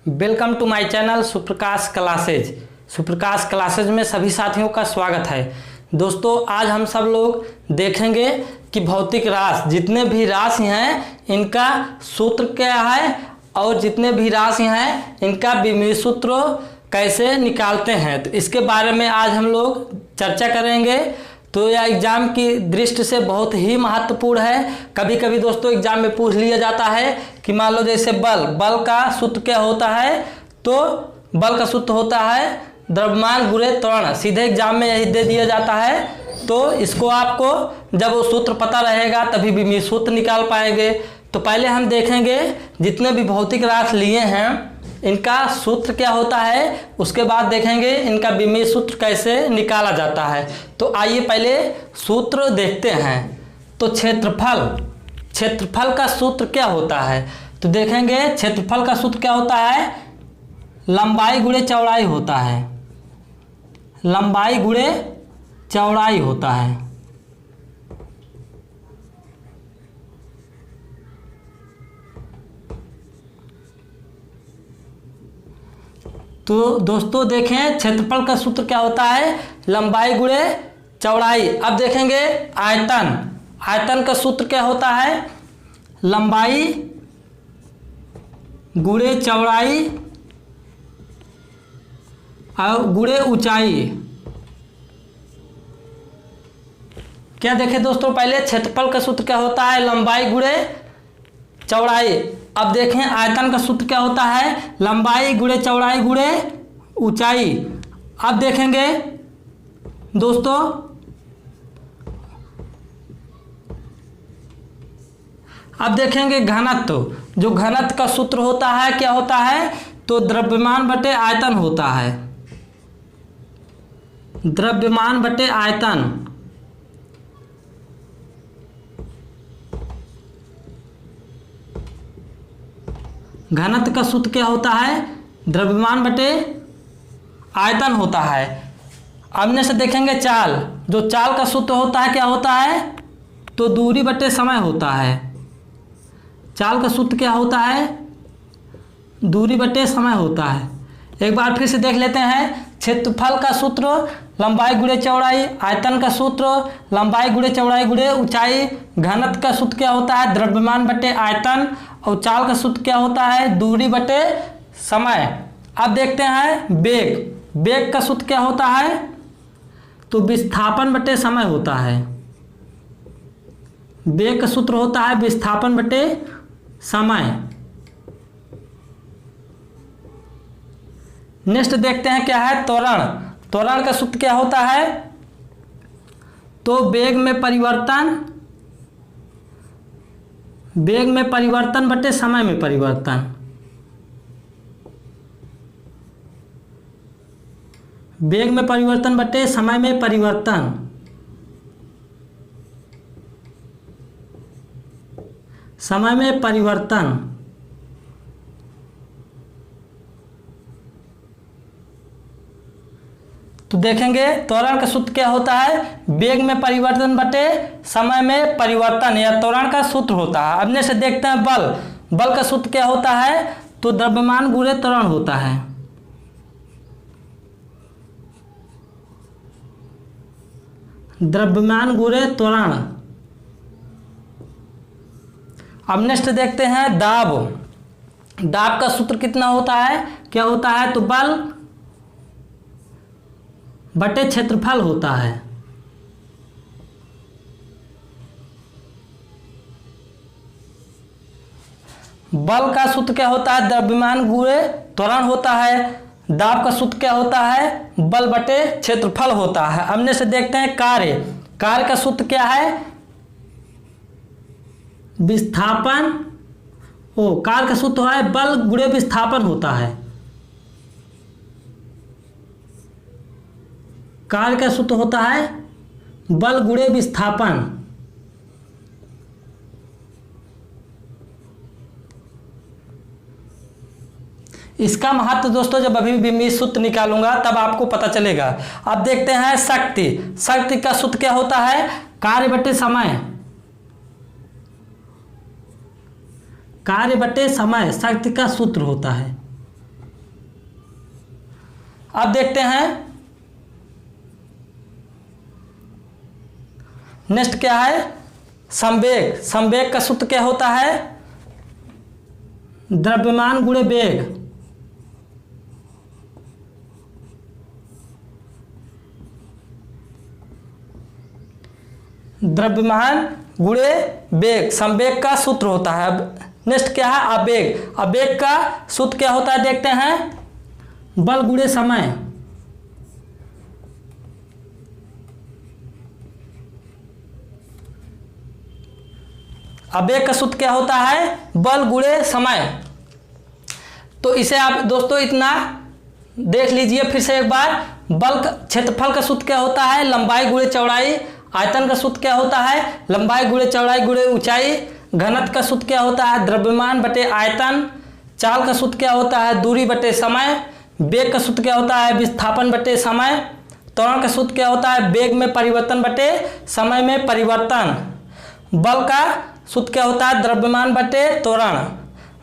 Welcome to my channel Suprakash classes. Suprakash classes में सभी साथियों का स्वागत है। दोस्तों, आज हम सब लोग देखेंगे कि भौतिक राशि, जितने भी राशि हैं इनका सूत्र क्या है और जितने भी राशि हैं इनका विमीय सूत्र कैसे निकालते हैं, तो इसके बारे में आज हम लोग चर्चा करेंगे। तो यह एग्जाम की दृष्टि से बहुत ही महत्वपूर्ण है। कभी कभी दोस्तों एग्जाम में पूछ लिया जाता है कि मान लो जैसे बल का सूत्र क्या होता है, तो बल का सूत्र होता है द्रव्यमान गुणे त्वरण। सीधे एग्जाम में यही दे दिया जाता है। तो इसको आपको जब वो सूत्र पता रहेगा तभी विमीय सूत्र निकाल पाएंगे। तो पहले हम देखेंगे जितने भी भौतिक राशि लिए हैं इनका सूत्र क्या होता है, उसके बाद देखेंगे इनका विमीय सूत्र कैसे निकाला जाता है। तो आइए पहले सूत्र देखते हैं। तो क्षेत्रफल का सूत्र क्या होता है, तो देखेंगे क्षेत्रफल का सूत्र क्या होता है, लंबाई गुणे चौड़ाई होता है। लंबाई गुणे चौड़ाई होता है। तो दोस्तों देखें क्षेत्रफल का सूत्र क्या होता है, लंबाई गुणे चौड़ाई। अब देखेंगे आयतन का सूत्र क्या होता है, लंबाई गुणे चौड़ाई और गुणे ऊंचाई। क्या देखें दोस्तों, पहले क्षेत्रफल का सूत्र क्या होता है, लंबाई गुणे चौड़ाई। अब देखें आयतन का सूत्र क्या होता है, लंबाई गुणे चौड़ाई गुणे ऊंचाई। अब देखेंगे दोस्तों घनत्व। जो घनत्व का सूत्र होता है क्या होता है, तो द्रव्यमान बटे आयतन होता है। द्रव्यमान बटे आयतन। घनत्व का सूत्र क्या होता है, द्रव्यमान बटे आयतन होता है। अब से देखेंगे चाल। जो चाल का सूत्र होता है क्या होता है, तो दूरी बटे समय होता है। चाल का सूत्र क्या होता है, दूरी बटे समय होता है। एक बार फिर से देख लेते हैं। क्षेत्रफल का सूत्र लंबाई गुणे चौड़ाई, आयतन का सूत्र लंबाई गुणे चौड़ाई गुणे ऊंचाई, घनत्व का सूत्र क्या होता है, द्रव्यमान बटे आयतन, और चाल का सूत्र क्या होता है, दूरी बटे समय। अब देखते हैं वेग का सूत्र क्या होता है, तो विस्थापन बटे समय होता है। वेग का सूत्र होता है विस्थापन बटे समय। नेक्स्ट देखते हैं क्या है, त्वरण का सूत्र क्या होता है, तो वेग में परिवर्तन बटे समय में परिवर्तन। वेग में परिवर्तन बटे समय में परिवर्तन। समय में परिवर्तन। तो देखेंगे त्वरण का सूत्र क्या होता है, वेग में परिवर्तन बटे समय में परिवर्तन, या त्वरण का सूत्र होता है। अब से देखते हैं बल का सूत्र क्या होता है, तो द्रव्यमान गुणे त्वरण होता है। द्रव्यमान गुणे त्वरण। अब नेक्स्ट देखते हैं दाब का सूत्र कितना होता है, क्या होता है, तो बल बटे क्षेत्रफल होता है। बल का सूत्र क्या होता है, द्रव्यमान गुणे त्वरण होता है। दाब का सूत्र क्या होता है, बल बटे क्षेत्रफल होता है। अब से देखते हैं कार्य का सूत्र क्या है, विस्थापन। कार्य का सूत्र है बल गुणे विस्थापन होता है। कार्य का सूत्र होता है बल गुणे विस्थापन। इसका महत्व दोस्तों जब अभी विमीय सूत्र निकालूंगा तब आपको पता चलेगा। अब देखते हैं शक्ति का सूत्र क्या होता है, कार्य बटे समय। कार्य बटे समय शक्ति का सूत्र होता है। अब देखते हैं नेक्स्ट क्या है, संवेग। संवेग का सूत्र क्या होता है, द्रव्यमान गुणे वेग। द्रव्यमान गुणे वेग संवेग का सूत्र होता है। अब नेक्स्ट क्या है, आवेग। आवेग का सूत्र क्या होता है देखते हैं, बल गुणे समय। आवेग का सूत्र क्या होता है, बल गुणे समय। तो इसे आप दोस्तों इतना देख लीजिए फिर से एक बार। बल का क्षेत्रफल का सूत्र क्या होता है, लंबाई गुणे चौड़ाई। आयतन का सूत्र क्या होता है, लंबाई गुणे चौड़ाई गुणे ऊंचाई। घनत्व का सूत्र क्या होता है, द्रव्यमान बटे आयतन। चाल का सूत्र क्या होता है, दूरी बटे समय। वेग का सूत्र क्या होता है, विस्थापन बटे समय। त्वरण का सूत्र क्या होता है, वेग में परिवर्तन बटे समय में परिवर्तन। बल का सूत्र क्या होता है, द्रव्यमान बटे त्वरण।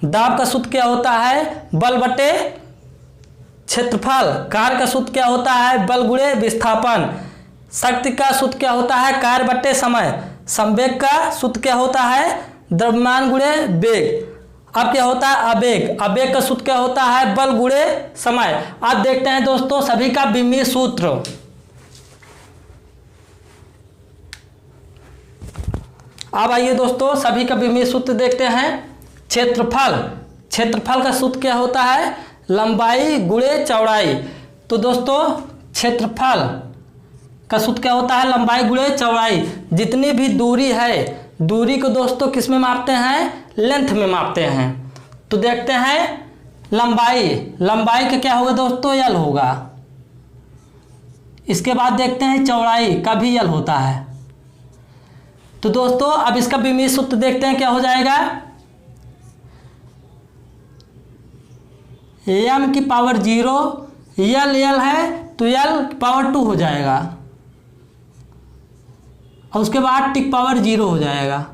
दाब का सूत्र क्या होता है, बल बटे क्षेत्रफल। कार्य का सूत्र क्या होता है, बल गुणे विस्थापन। शक्ति का सूत्र क्या होता है, कार्य बटे समय। संवेग का सूत्र क्या होता है, द्रव्यमान गुणे वेग। अब क्या होता है, आवेग। आवेग का सूत्र क्या होता है, बल गुणे समय। अब देखते हैं दोस्तों सभी का विमीय सूत्र। अब आइए दोस्तों सभी का विमीय सूत्र देखते हैं। क्षेत्रफल। क्षेत्रफल का सूत्र क्या होता है, लंबाई गुणे चौड़ाई। तो दोस्तों क्षेत्रफल का सूत्र क्या होता है, लंबाई गुणे चौड़ाई। जितनी भी दूरी है, दूरी को दोस्तों किस में मापते हैं, लेंथ में मापते हैं। तो देखते हैं लंबाई। लंबाई का क्या होगा दोस्तों, यल होगा। इसके बाद देखते हैं चौड़ाई का भी यल होता है। तो दोस्तों अब इसका विमीय सूत्र देखते हैं क्या हो जाएगा, m की पावर 0, यल यल है तो यल पावर 2 हो जाएगा और उसके बाद टिक पावर 0 हो जाएगा।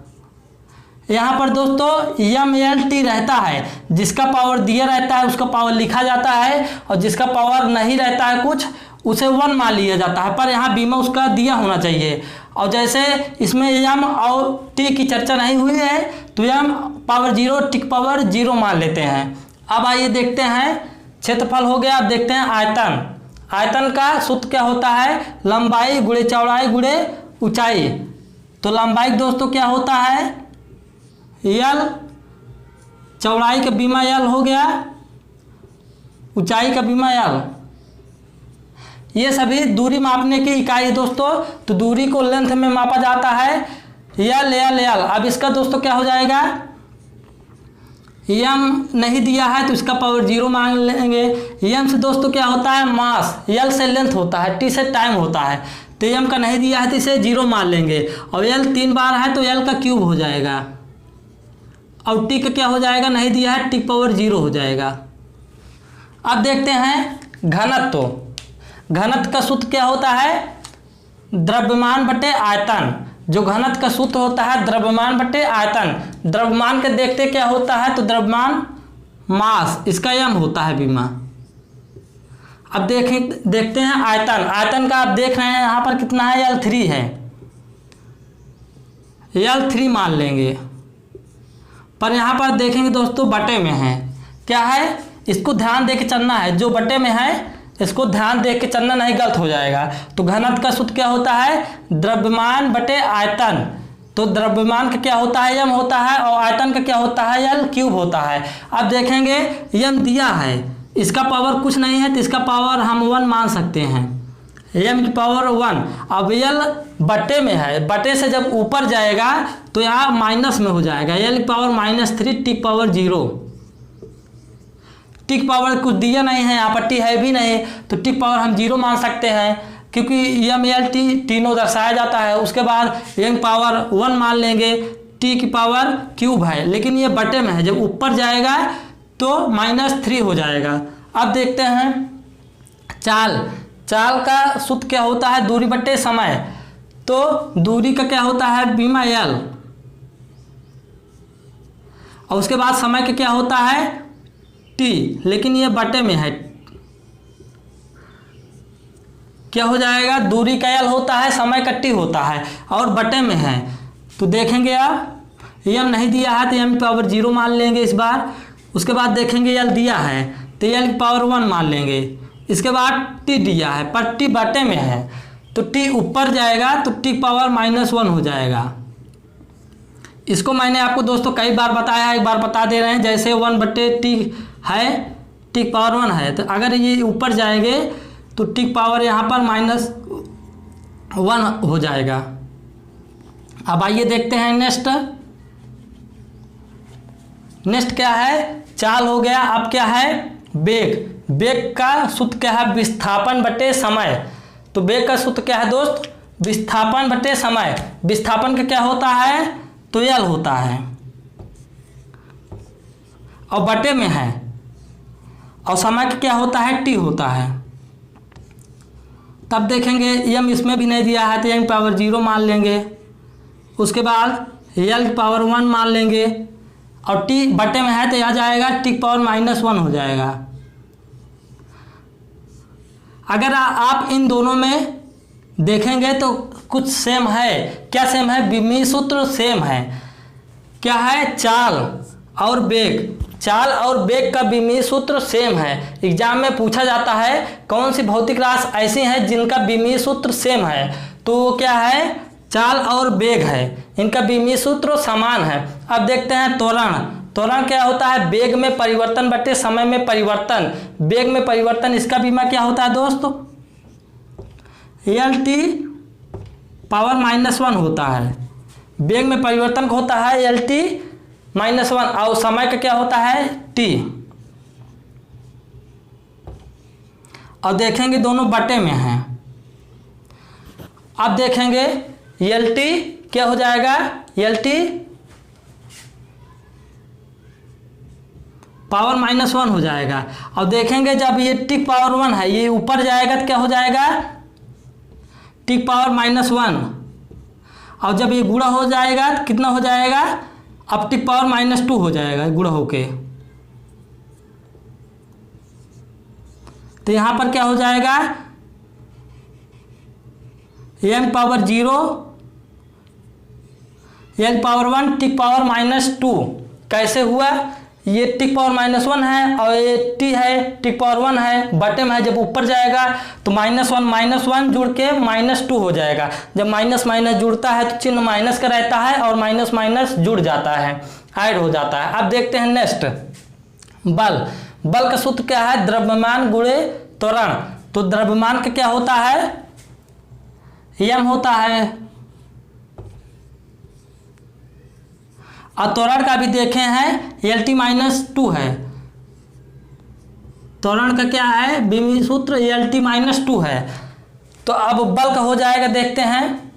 यहाँ पर दोस्तों एम एल टी रहता है, जिसका पावर दिया रहता है उसका पावर लिखा जाता है और जिसका पावर नहीं रहता है कुछ उसे 1 मान लिया जाता है, पर यहाँ बीमा उसका दिया होना चाहिए। और जैसे इसमें एम और टी की चर्चा नहीं हुई है तो एम पावर 0 टिक पावर 0 मान लेते हैं। अब आइए देखते हैं क्षेत्रफल हो गया। अब देखते हैं आयतन। आयतन का सूत्र क्या होता है, लंबाई गुणे चौड़ाई गुणे ऊंचाई। तो लंबाई दोस्तों क्या होता है, यल। चौड़ाई का बीमा यल हो गया, ऊंचाई का बीमा यल। ये सभी दूरी मापने की इकाई है दोस्तों। तो दूरी को लेंथ में मापा जाता है, यल यल यल। अब इसका दोस्तों क्या हो जाएगा, एम नहीं दिया है तो इसका पावर 0 मान लेंगे। एम से दोस्तों क्या होता है, मास। यल से लेंथ होता है, टी से टाइम होता है। तो एम का नहीं दिया है तो इसे 0 मान लेंगे। और यल 3 बार है तो यल का क्यूब हो जाएगा। और टी का क्या हो जाएगा, नहीं दिया है, टी पावर 0 हो जाएगा। अब देखते हैं घनत्व। घनत्व का सूत्र क्या होता है, द्रव्यमान बटे आयतन। जो घनत्व का सूत्र होता है द्रव्यमान बटे आयतन। द्रव्यमान के देखते क्या होता है, तो द्रव्यमान मास, इसका एम होता है बीमा। अब देखते हैं आयतन। आयतन का आप देख रहे हैं यहाँ पर कितना है, L3 है, L3 मान लेंगे। पर यहाँ पर देखेंगे दोस्तों बटे में है, क्या है, इसको ध्यान दे के चलना है। जो बटे में है इसको ध्यान दे के चलना, नहीं गलत हो जाएगा। तो घनत्व का सूत्र क्या होता है, द्रव्यमान बटे आयतन। तो द्रव्यमान का क्या होता है, एम होता है, और आयतन का क्या होता है, यल क्यूब होता है। अब देखेंगे एम दिया है, इसका पावर कुछ नहीं है तो इसका पावर हम 1 मान सकते हैं, एम की पावर 1। अब यल बटे में है, बटे से जब ऊपर जाएगा तो यहाँ माइनस में हो जाएगा, यल की पावर -3 टी पावर 0। टिक पावर कुछ दिया नहीं है, यहाँ पर टी है भी नहीं, तो टिक पावर हम 0 मान सकते हैं, क्योंकि एम एल टी तीनों दर्शाया जाता है। उसके बाद एम पावर 1 मान लेंगे, टी की पावर क्यूब है, लेकिन ये बटे में है, जब ऊपर जाएगा तो -3 हो जाएगा। अब देखते हैं चाल। चाल का सूत्र क्या होता है, दूरी बटे समय। तो दूरी का क्या होता है, बीमा यल। और उसके बाद समय का क्या होता है, टी, लेकिन ये बटे में है। क्या हो जाएगा, दूरी का यल होता है, समय का टी होता है और बटे में है। तो देखेंगे आप एम नहीं दिया है तो एम की पावर 0 मान लेंगे इस बार। उसके बाद देखेंगे यल दिया है तो यल की पावर 1 मान लेंगे। इसके बाद टी दिया है पर टी बटे में है तो टी ऊपर जाएगा तो टी पावर -1 हो जाएगा। इसको मैंने आपको दोस्तों कई बार बताया है, एक बार बता दे रहे हैं। जैसे 1/t है, टी पावर 1 है, तो अगर ये ऊपर जाएंगे तो टी पावर यहाँ पर -1 हो जाएगा। अब आइए देखते हैं नेक्स्ट क्या है, चाल हो गया। अब क्या है, वेग। वेग का सूत्र क्या है, विस्थापन बटे समय। तो वेग का सूत्र क्या है दोस्त, विस्थापन बटे समय। विस्थापन का क्या होता है, तो यल होता है और बटे में है, और समय का क्या होता है, टी होता है। तब देखेंगे एम इसमें भी नहीं दिया है तो एम पावर 0 मान लेंगे। उसके बाद यल पावर 1 मान लेंगे और टी बटे में है तो आ जाएगा टी पावर -1 हो जाएगा। अगर आप इन दोनों में देखेंगे तो कुछ सेम है। क्या सेम है, विमीय सूत्र सेम है। क्या है, चाल और वेग। चाल और वेग का विमीय सूत्र सेम है। एग्जाम में पूछा जाता है कौन सी भौतिक राशि ऐसी हैं जिनका विमीय सूत्र सेम है, तो वो क्या है, चाल और वेग है। इनका विमीय सूत्र समान है। अब देखते हैं त्वरण। त्वरण क्या होता है, वेग में परिवर्तन बटे समय में परिवर्तन। वेग में परिवर्तन, इसका बीमा क्या होता है दोस्तों, lt पावर -1 होता है। वेग में परिवर्तन होता है lt -1 और समय का क्या होता है, t। और देखेंगे दोनों बटे में हैं। अब देखेंगे lt क्या हो जाएगा, lt पावर -1 हो जाएगा। और देखेंगे जब ये टी पावर 1 है, ये ऊपर जाएगा तो क्या हो जाएगा, टी पावर -1। और जब ये गुणा हो जाएगा तो कितना हो जाएगा, अब टी पावर -2 हो जाएगा गुणा होके। तो यहाँ पर क्या हो जाएगा, M power 0 L power 1 T power -2। कैसे हुआ, ये टी पावर -1 है और ये टी है, टी पावर 1 है, बटे में है। जब ऊपर जाएगा तो -1 जुड़ के -2 हो जाएगा। जब माइनस माइनस जुड़ता है तो चिन्ह माइनस का रहता है और माइनस माइनस जुड़ जाता है, ऐड हो जाता है। अब देखते हैं नेक्स्ट, बल। बल का सूत्र क्या है, द्रव्यमान गुणे त्वरण। तो द्रव्यमान का क्या होता है, एम होता है। और त्वरण का भी देखे हैं lt -2 है। त्वरण का क्या है, विमीय सूत्र lt -2 है। तो अब बल का हो जाएगा, देखते हैं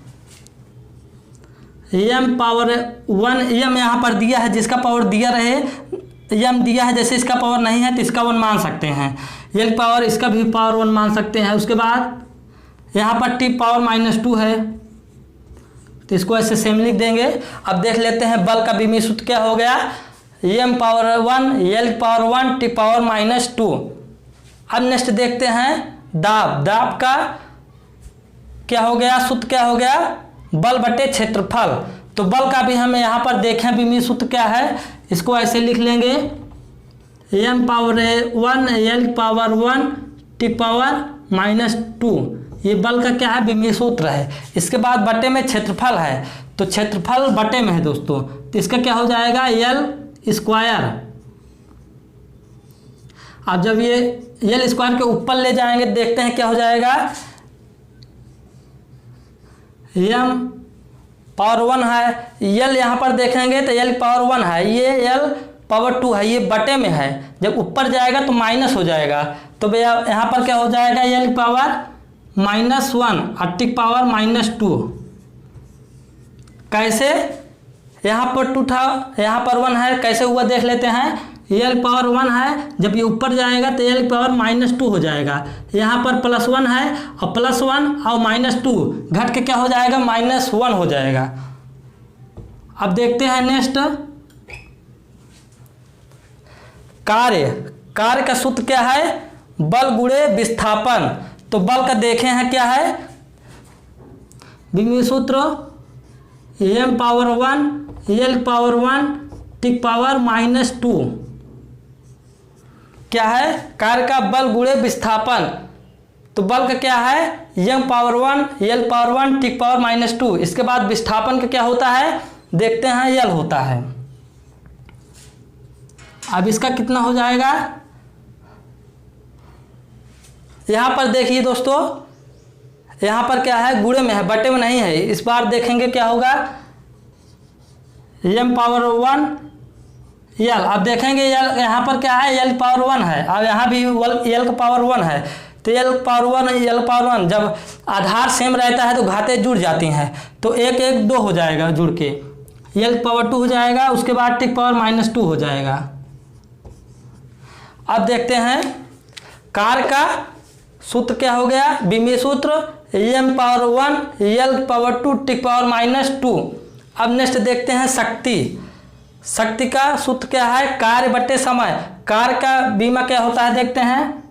m पावर 1। m यहाँ पर दिया है, जिसका पावर दिया रहे m दिया है, जैसे इसका पावर नहीं है तो इसका 1 मान सकते हैं, l पावर इसका भी पावर 1 मान सकते हैं। उसके बाद यहाँ पर t पावर -2 है तो इसको ऐसे सेम लिख देंगे। अब देख लेते हैं बल का विमीय सूत्र क्या हो गया, m power 1 l power 1 t power -2। अब नेक्स्ट देखते हैं दाब। दाब का क्या हो गया, सूत्र क्या हो गया, बल बटे क्षेत्रफल। तो बल का भी हमें यहाँ पर देखें विमीय सूत्र क्या है, इसको ऐसे लिख लेंगे, m power 1 l power 1 t power -2। ये बल का क्या है, विमीय सूत्र है। इसके बाद बटे में क्षेत्रफल है, तो क्षेत्रफल बटे में है दोस्तों, तो इसका क्या हो जाएगा, l²। अब जब ये l² के ऊपर ले जाएंगे देखते हैं क्या हो जाएगा, m पावर 1 है, l यहाँ पर देखेंगे तो l पावर 1 है, ये l पावर 2 है, ये बटे में है। जब ऊपर जाएगा तो माइनस हो जाएगा, तो भैया यहाँ पर क्या हो जाएगा, l पावर -1 और टी पावर -2। कैसे, यहाँ पर 2 था, यहाँ पर 1 है, कैसे हुआ देख लेते हैं। l पावर 1 है, जब ये ऊपर जाएगा तो l पावर -2 हो जाएगा। यहाँ पर +1 है और +1 और -2 घट के क्या हो जाएगा, -1 हो जाएगा। अब देखते हैं नेक्स्ट, कार्य। कार्य का सूत्र क्या है, बल गुणे विस्थापन। तो बल का देखे हैं क्या है, विमीय सूत्र m power 1 l power 1 t power -2 क्या है, कार्य का बल गुणे विस्थापन। तो बल का क्या है, m power 1 l power 1 t power -2। इसके बाद विस्थापन का क्या होता है, देखते हैं, l होता है। अब इसका कितना हो जाएगा, यहां पर देखिए दोस्तों, यहां पर क्या है, गुणे में है, बटे में नहीं है। इस बार देखेंगे क्या होगा, m पावर 1 l। अब देखेंगे l यहाँ पर क्या है, l पावर 1 है, अब यहाँ भी l का पावर 1 है। तो l पावर 1 l पावर 1 जब आधार सेम रहता है तो घातें जुड़ जाती हैं, तो 1 1 2 हो जाएगा जुड़ के, l पावर 2 हो जाएगा, उसके बाद t पावर -2 हो जाएगा। अब देखते हैं कार्य का सूत्र क्या हो गया, विमीय सूत्र m power 1 l power 2 t power -2। अब नेक्स्ट देखते हैं शक्ति। शक्ति का सूत्र क्या है, कार्य बटे समय। कार्य का बीमा क्या होता है, देखते हैं,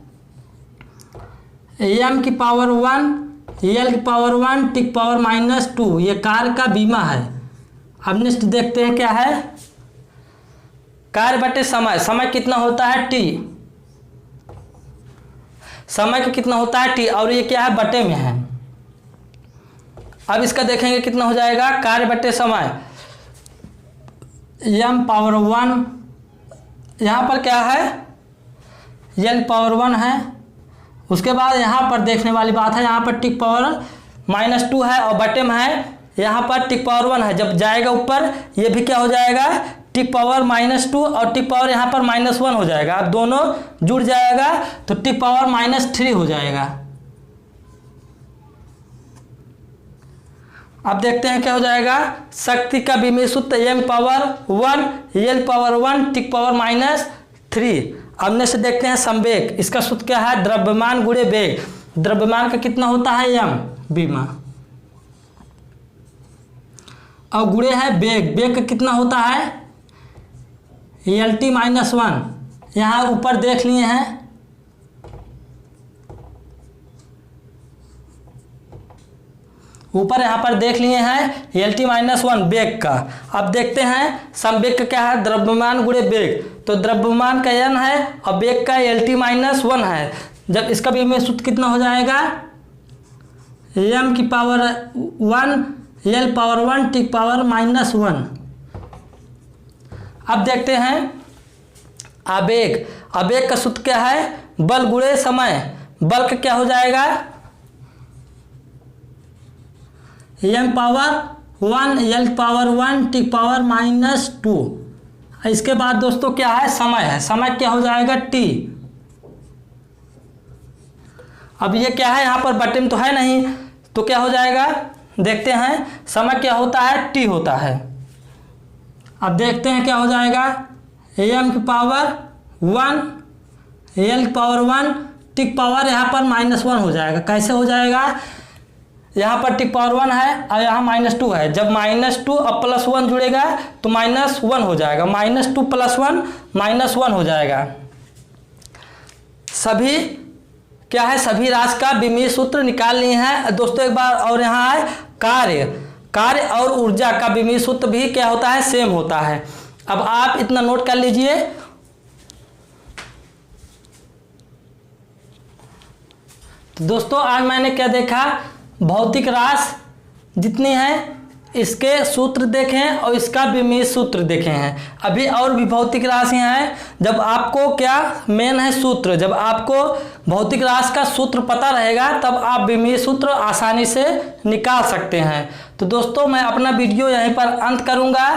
m की पावर 1 l की पावर 1 t पावर -2, ये कार्य का बीमा है। अब नेक्स्ट देखते हैं क्या है, कार्य बटे समय। समय कितना होता है, t। समय का कितना होता है, t, और ये क्या है, बटे में है। अब इसका देखेंगे कितना हो जाएगा, कार्य बटे समय m पावर 1, यहाँ पर क्या है, l पावर 1 है। उसके बाद यहाँ पर देखने वाली बात है, यहाँ पर t पावर -2 है और बटे में है, यहाँ पर t पावर 1 है। जब जाएगा ऊपर ये भी क्या हो जाएगा, t पावर -2 और t पावर यहाँ पर -1 हो जाएगा। अब दोनों जुड़ जाएगा तो t पावर -3 हो जाएगा। अब देखते हैं क्या हो जाएगा, शक्ति का विमीय सूत्र m power 1 l power 1 t power -3। अब नेक्स्ट देखते हैं संवेग। इसका सूत्र क्या है, द्रव्यमान गुणे वेग। द्रव्यमान का कितना होता है, m बीमा, और गुणे है वेग। वेग का कितना होता है, LT-1। यहाँ ऊपर देख लिए हैं, ऊपर यहाँ पर देख लिए हैं LT-1 वेग का। अब देखते हैं संवेग का क्या है, द्रव्यमान गुणे वेग। तो द्रव्यमान का n है और वेग का LT-1 है। जब इसका भी में सूत्र कितना हो जाएगा, m की power 1 l power 1 t power -1। अब देखते हैं आवेग। आवेग का सूत्र क्या है, बल गुणे समय। बल का क्या हो जाएगा, m power 1 l power 1 t power -2। इसके बाद दोस्तों क्या है, समय है। समय क्या हो जाएगा, t। अब ये क्या है, यहाँ पर बटे में तो है नहीं, तो क्या हो जाएगा, देखते हैं। समय क्या होता है, t होता है। अब देखते हैं क्या हो जाएगा, m की power 1 l power 1 t power यहाँ पर -1 हो जाएगा। कैसे हो जाएगा, यहाँ पर t पावर 1 है और यहाँ -2 है। जब -2 और +1 जुड़ेगा तो -1 हो जाएगा। -2 + 1 -1 हो जाएगा। सभी क्या है, सभी राशि का विमीय सूत्र निकाल लिए हैं दोस्तों। एक बार और यहाँ है कार्य और ऊर्जा का विमीय सूत्र भी क्या होता है, सेम होता है। अब आप इतना नोट कर लीजिए। तो दोस्तों आज मैंने क्या देखा, भौतिक राशि जितनी है इसके सूत्र देखे हैं और इसका विमीय सूत्र देखे हैं। अभी और भी भौतिक राशियां हैं। जब आपको क्या मेन है सूत्र, जब आपको भौतिक राशि का सूत्र पता रहेगा तब आप विमीय सूत्र आसानी से निकाल सकते हैं। तो दोस्तों मैं अपना वीडियो यहीं पर अंत करूंगा।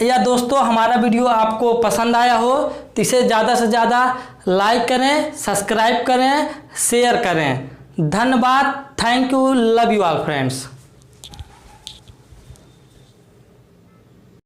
या दोस्तों हमारा वीडियो आपको पसंद आया हो तो इसे ज़्यादा से ज़्यादा लाइक करें, सब्सक्राइब करें, शेयर करें। धन्यवाद। Thank you. Love you all friends.